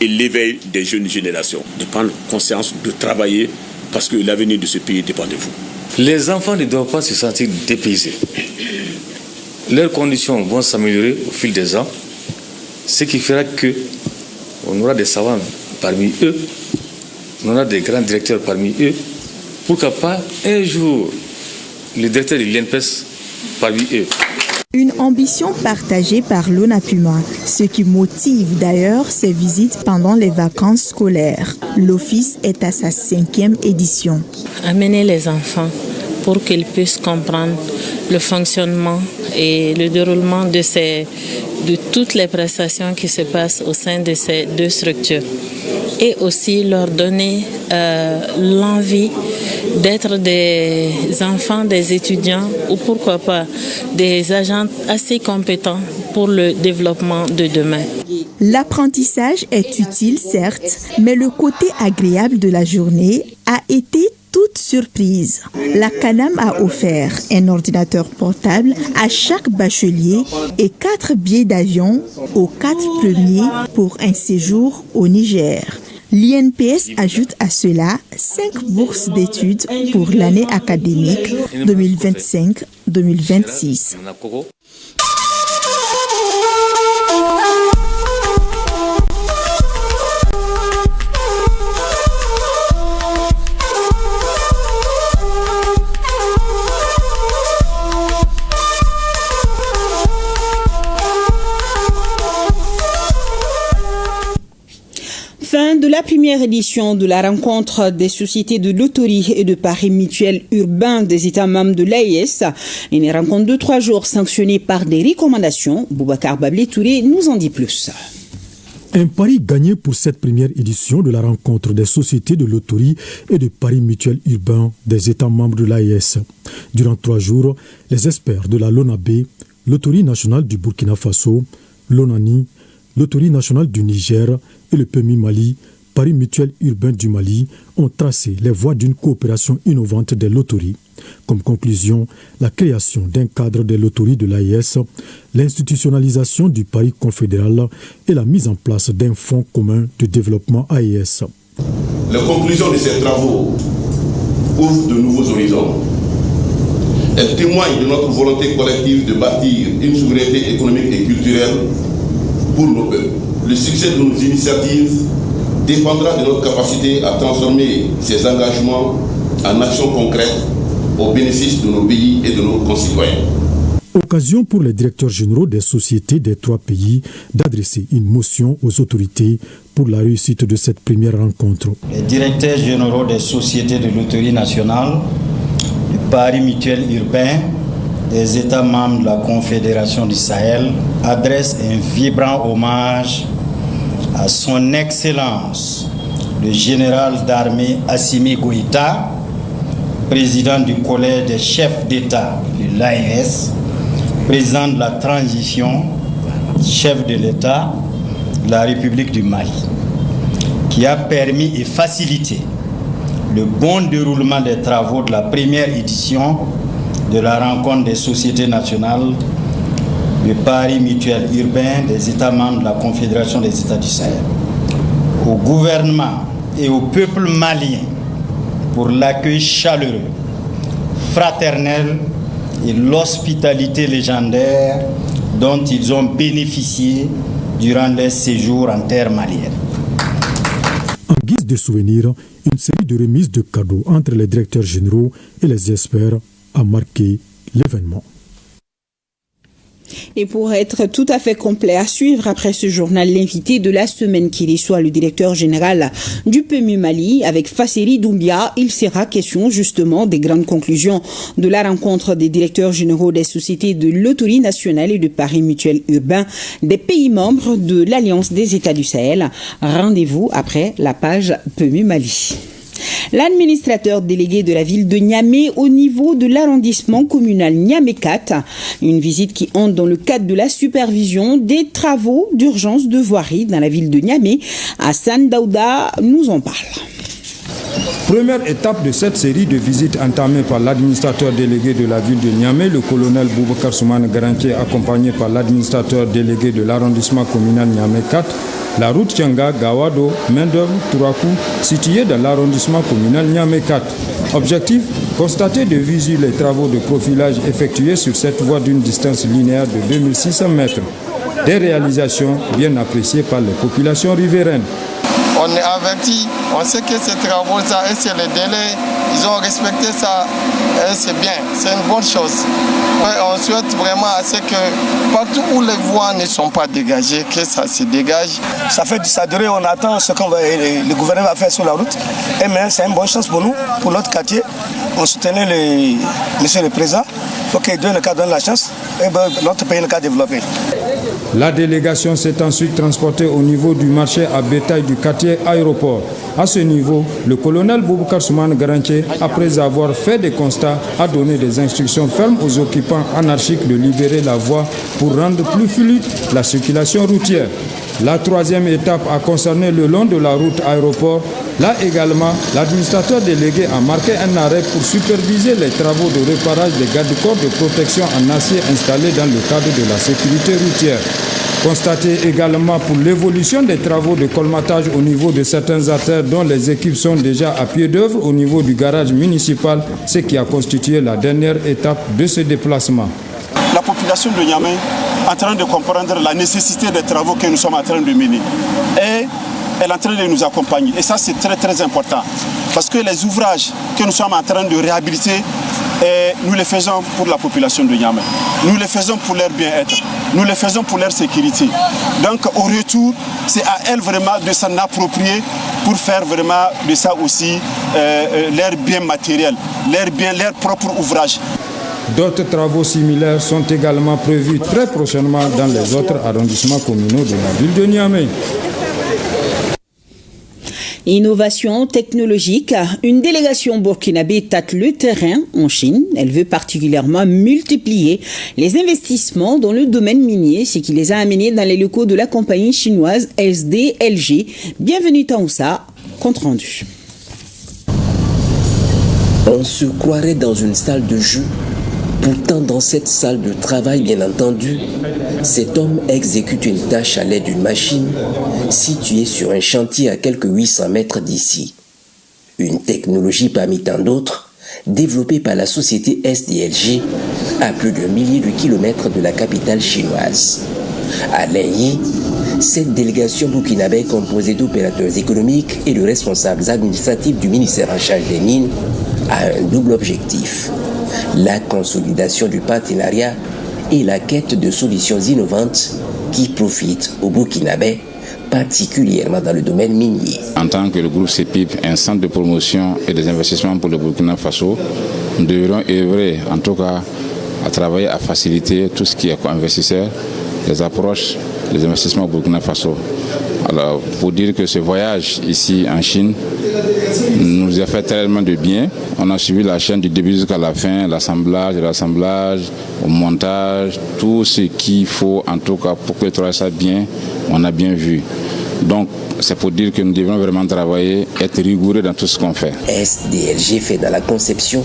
et l'éveil des jeunes générations, de prendre conscience, de travailler, parce que l'avenir de ce pays dépend de vous. Les enfants ne doivent pas se sentir dépaysés. Leurs conditions vont s'améliorer au fil des ans, ce qui fera qu'on aura des savants parmi eux, on aura des grands directeurs parmi eux. Pourquoi pas un jour le directeur de l'INPS parmi eux. Une ambition partagée par l'ONAPUMA, ce qui motive d'ailleurs ses visites pendant les vacances scolaires. L'office est à sa 5e édition. Amener les enfants pour qu'ils puissent comprendre le fonctionnement et le déroulement de toutes les prestations qui se passent au sein de ces deux structures. Et aussi leur donner l'envie d'être des enfants, des étudiants ou pourquoi pas des agents assez compétents pour le développement de demain. L'apprentissage est utile, certes, mais le côté agréable de la journée a été toute surprise. La CANAM a offert un ordinateur portable à chaque bachelier et 4 billets d'avion aux 4 premiers pour un séjour au Niger. L'INPS ajoute à cela 5 bourses d'études pour l'année académique 2025-2026. Fin de la première édition de la rencontre des sociétés de loterie et de paris mutuels urbains des États membres de l'AES. Une rencontre de 3 jours sanctionnée par des recommandations. Boubacar Bablé-Touré nous en dit plus. Un pari gagné pour cette première édition de la rencontre des sociétés de loterie et de paris mutuels urbains des États membres de l'AES. Durant 3 jours, les experts de la LONAB, Loterie nationale du Burkina Faso, l'ONANI, Loterie nationale du Niger et le PMI Mali, Paris mutuel urbain du Mali, ont tracé les voies d'une coopération innovante des loteries. Comme conclusion, la création d'un cadre des loteries de l'AES, l'institutionnalisation du pari confédéral et la mise en place d'un fonds commun de développement AES. La conclusion de ces travaux ouvre de nouveaux horizons. Elle témoigne de notre volonté collective de bâtir une souveraineté économique et culturelle pour nos peuples. Le succès de nos initiatives dépendra de notre capacité à transformer ces engagements en actions concrètes au bénéfice de nos pays et de nos concitoyens. Occasion pour les directeurs généraux des sociétés des 3 pays d'adresser une motion aux autorités pour la réussite de cette première rencontre. Les directeurs généraux des sociétés de loterie nationale, du pari mutuel urbain, des États membres de la Confédération du Sahel adressent un vibrant hommage à son Excellence, le général d'armée Assimi Goïta, président du Collège des chefs d'État de l'AES, président de la transition, chef de l'État de la République du Mali. qui a permis et facilité le bon déroulement des travaux de la première édition de la rencontre des sociétés nationales de pari mutuel urbain des États membres de la Confédération des États du Sahel. Au gouvernement et au peuple malien pour l'accueil chaleureux, fraternel et l'hospitalité légendaire dont ils ont bénéficié durant leur séjour en terre malienne. En guise de souvenir, une série de remises de cadeaux entre les directeurs généraux et les experts a marqué l'événement. Et pour être tout à fait complet à suivre après ce journal, l'invité de la semaine qui reçoit le directeur général du PMU Mali avec Fasseri Doumbia, il sera question justement des grandes conclusions de la rencontre des directeurs généraux des sociétés de l'Autorité nationale et de pari mutuel urbain des pays membres de l'Alliance des États du Sahel. Rendez-vous après la page PMU Mali. L'administrateur délégué de la ville de Niamey au niveau de l'arrondissement communal Niamey 4, une visite qui entre dans le cadre de la supervision des travaux d'urgence de voirie dans la ville de Niamey. Hassan Daouda nous en parle. Première étape de cette série de visites entamée par l'administrateur délégué de la ville de Niamey, le colonel Boubacar Soumane Garantier, accompagné par l'administrateur délégué de l'arrondissement communal Niamey 4, la route Tianga, Gawado, Main-d'œuvre, Tourakou, située dans l'arrondissement communal Niamey 4. Objectif, constater de visu les travaux de profilage effectués sur cette voie d'une distance linéaire de 2600 mètres. Des réalisations bien appréciées par les populations riveraines. On est averti, on sait que ces travaux-là, et c'est les délais, ils ont respecté ça, et c'est bien, c'est une bonne chose. On souhaite vraiment à ce que partout où les voies ne sont pas dégagées, que ça se dégage. Ça fait ça durée, on attend ce que le gouvernement va faire sur la route. Et mais c'est une bonne chance pour nous, pour notre quartier. On soutenait monsieur le président, il faut qu'il donne la chance, et notre pays n'est qu'à développer. La délégation s'est ensuite transportée au niveau du marché à bétail du quartier aéroport. À ce niveau, le colonel Boubacar Soumane Garantier, après avoir fait des constats, a donné des instructions fermes aux occupants anarchiques de libérer la voie pour rendre plus fluide la circulation routière. La troisième étape a concerné le long de la route aéroport. Là également, l'administrateur délégué a marqué un arrêt pour superviser les travaux de réparage des garde-corps de protection en acier installés dans le cadre de la sécurité routière. Constater également pour l'évolution des travaux de colmatage au niveau de certains artères dont les équipes sont déjà à pied d'œuvre au niveau du garage municipal, ce qui a constitué la dernière étape de ce déplacement. La population de Niamey est en train de comprendre la nécessité des travaux que nous sommes en train de mener. Et elle est en train de nous accompagner. Et ça, c'est très très important. Parce que les ouvrages que nous sommes en train de réhabiliter, nous les faisons pour la population de Niamey. Nous les faisons pour leur bien-être. Nous les faisons pour leur sécurité. Donc au retour, c'est à elles vraiment de s'en approprier pour faire vraiment de ça aussi leur bien matériel, leur propre ouvrage. D'autres travaux similaires sont également prévus très prochainement dans les autres arrondissements communaux de la ville de Niamey. Innovation technologique. Une délégation burkinabé tâte le terrain en Chine. Elle veut particulièrement multiplier les investissements dans le domaine minier, ce qui les a amenés dans les locaux de la compagnie chinoise SDLG. Bienvenue Taoussa, compte rendu. On se croirait dans une salle de jeu. Pourtant, dans cette salle de travail, bien entendu, cet homme exécute une tâche à l'aide d'une machine située sur un chantier à quelques 800 mètres d'ici. Une technologie parmi tant d'autres, développée par la société SDLG à plus d'un millier de kilomètres de la capitale chinoise. À Linyi, cette délégation burkinabé composée d'opérateurs économiques et de responsables administratifs du ministère en charge des mines a un double objectif: la consolidation du partenariat et la quête de solutions innovantes qui profitent aux Burkinabés, particulièrement dans le domaine minier. En tant que le groupe CEPIP, un centre de promotion et des investissements pour le Burkina Faso, nous devrons œuvrer, en tout cas, à travailler à faciliter tout ce qui est co-investisseur, les approches, les investissements au Burkina Faso. Alors, pour dire que ce voyage ici en Chine nous a fait tellement de bien. On a suivi la chaîne du début jusqu'à la fin, l'assemblage, au montage, tout ce qu'il faut en tout cas pour que tout ça bien, on a bien vu. Donc, c'est pour dire que nous devons vraiment travailler, être rigoureux dans tout ce qu'on fait. SDLG fait dans la conception,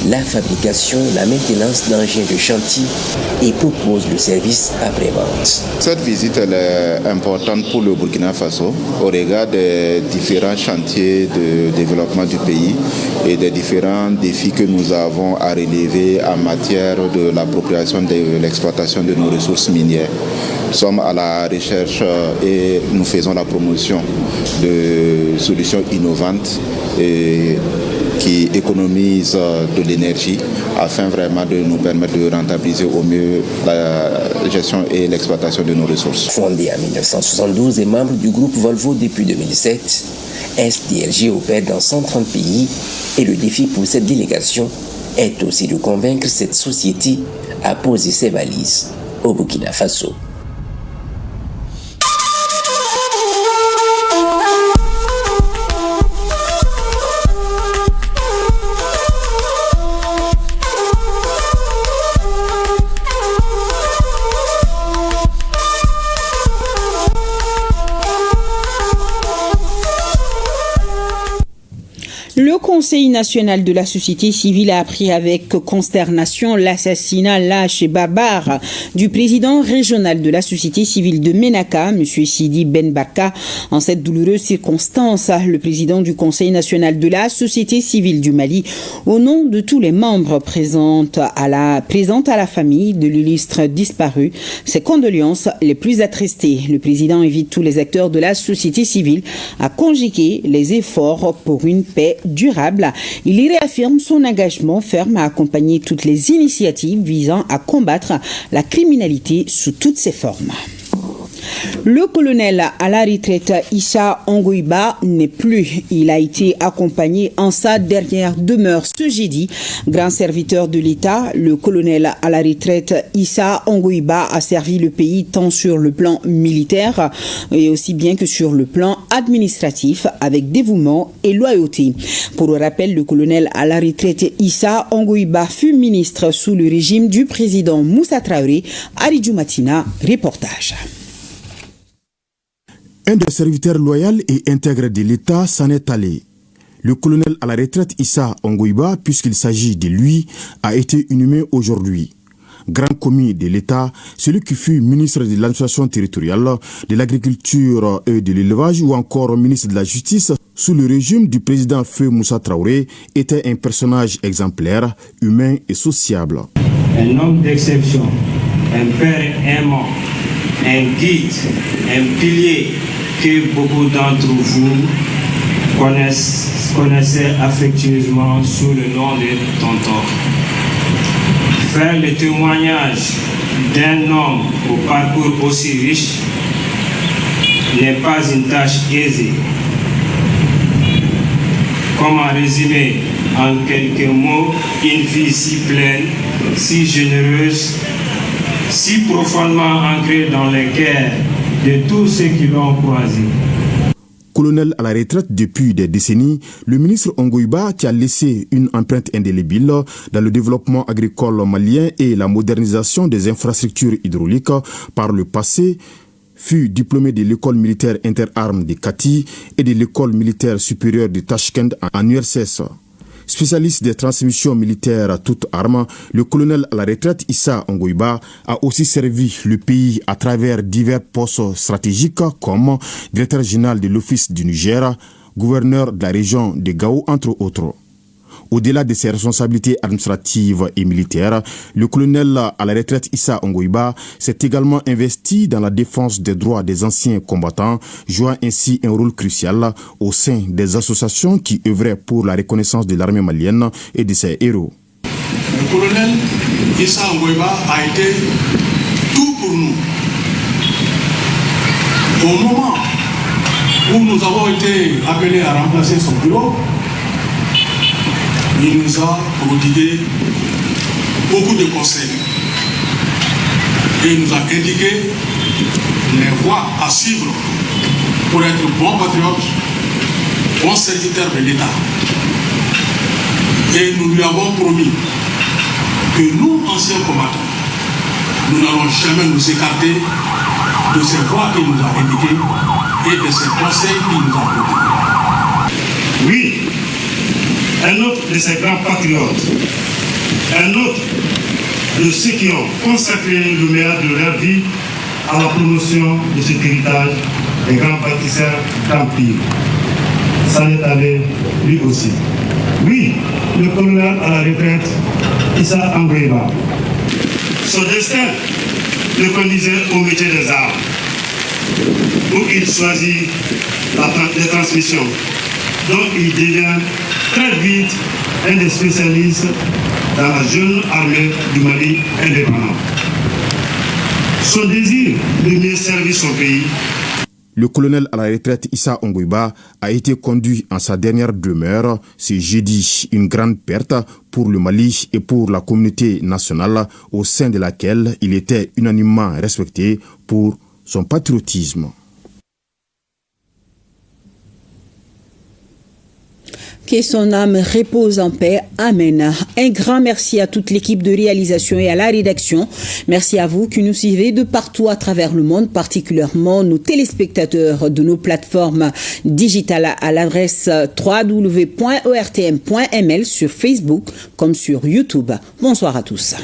la fabrication, la maintenance d'engins de chantier et propose le service après-vente. Cette visite elle est importante pour le Burkina Faso au regard des différents chantiers de développement du pays et des différents défis que nous avons à relever en matière de l'appropriation de l'exploitation de nos ressources minières. Nous sommes à la recherche et nous faisons la promotion de solutions innovantes et qui économisent de l'énergie afin vraiment de nous permettre de rentabiliser au mieux la gestion et l'exploitation de nos ressources. Fondé en 1972 et membre du groupe Volvo depuis 2007, SDLG opère dans 130 pays et le défi pour cette délégation est aussi de convaincre cette société à poser ses valises au Burkina Faso. Le Conseil national de la société civile a appris avec consternation l'assassinat lâche et barbare du président régional de la société civile de Ménaka, M. Sidi Ben Baka. En cette douloureuse circonstance, le président du Conseil national de la société civile du Mali, au nom de tous les membres présente à la famille de l'illustre disparu, ses condoléances les plus attristées. Le président invite tous les acteurs de la société civile à conjuguer les efforts pour une paix durable. Il réaffirme son engagement ferme à accompagner toutes les initiatives visant à combattre la criminalité sous toutes ses formes. Le colonel à la retraite Issa Ongoiba n'est plus. Il a été accompagné en sa dernière demeure ce jeudi. Grand serviteur de l'État, le colonel à la retraite Issa Ongoiba a servi le pays tant sur le plan militaire et aussi bien que sur le plan administratif avec dévouement et loyauté. Pour rappel, le colonel à la retraite Issa Ongoiba fut ministre sous le régime du président Moussa Traoré. Aridjou Matina, reportage. Un des serviteurs loyaux et intègres de l'État s'en est allé. Le colonel à la retraite Issa Ongoiba, puisqu'il s'agit de lui, a été inhumé aujourd'hui. Grand commis de l'État, celui qui fut ministre de l'administration territoriale, de l'agriculture et de l'élevage ou encore ministre de la justice sous le régime du président Feu Moussa Traoré, était un personnage exemplaire, humain et sociable. Un homme d'exception, un père aimant, un guide, un pilier que beaucoup d'entre vous connaissaient affectueusement sous le nom de Tonton. Faire le témoignage d'un homme au parcours aussi riche n'est pas une tâche aisée. Comment résumer en quelques mots une vie si pleine, si généreuse, si profondément ancrée dans les cœurs de tous ceux qui l'ont croisé? Colonel à la retraite depuis des décennies, le ministre Ongoiba, qui a laissé une empreinte indélébile dans le développement agricole malien et la modernisation des infrastructures hydrauliques par le passé, fut diplômé de l'école militaire interarmes de Kati et de l'école militaire supérieure de Tashkent en URSS. Spécialiste des transmissions militaires à toutes armes, le colonel à la retraite Issa Ongoiba a aussi servi le pays à travers divers postes stratégiques comme directeur général de l'Office du Niger, gouverneur de la région de Gao, entre autres. Au-delà de ses responsabilités administratives et militaires, le colonel à la retraite Issa Ongoiba s'est également investi dans la défense des droits des anciens combattants, jouant ainsi un rôle crucial au sein des associations qui œuvraient pour la reconnaissance de l'armée malienne et de ses héros. Le colonel Issa Ongoiba a été tout pour nous. Au moment où nous avons été appelés à remplacer son bureau, il nous a prodigué beaucoup de conseils et il nous a indiqué les voies à suivre pour être bon patriote, bon serviteur de l'État. Et nous lui avons promis que nous, anciens combattants, nous n'allons jamais nous écarter de ces voies qu'il nous a indiquées et de ces conseils qu'il nous a proposés. Oui, un autre de ces grands patriotes, un autre de ceux qui ont consacré le meilleur de leur vie à la promotion de cet héritage des grands bâtisseurs d'empire. Ça est allé lui aussi. Oui, le colonel à la retraite, Issa Angoïba. Son destin le conduisait au métier des arts, où il choisit les transmissions, dont il devient très vite un des spécialistes dans la jeune armée du Mali indépendant. Son désir de mieux servir son pays. Le colonel à la retraite Issa Angoïba a été conduit en sa dernière demeure ce jeudi, une grande perte pour le Mali et pour la communauté nationale au sein de laquelle il était unanimement respecté pour son patriotisme. Que son âme repose en paix. Amen. Un grand merci à toute l'équipe de réalisation et à la rédaction. Merci à vous qui nous suivez de partout à travers le monde, particulièrement nos téléspectateurs de nos plateformes digitales à l'adresse www.ortm.ml sur Facebook comme sur YouTube. Bonsoir à tous.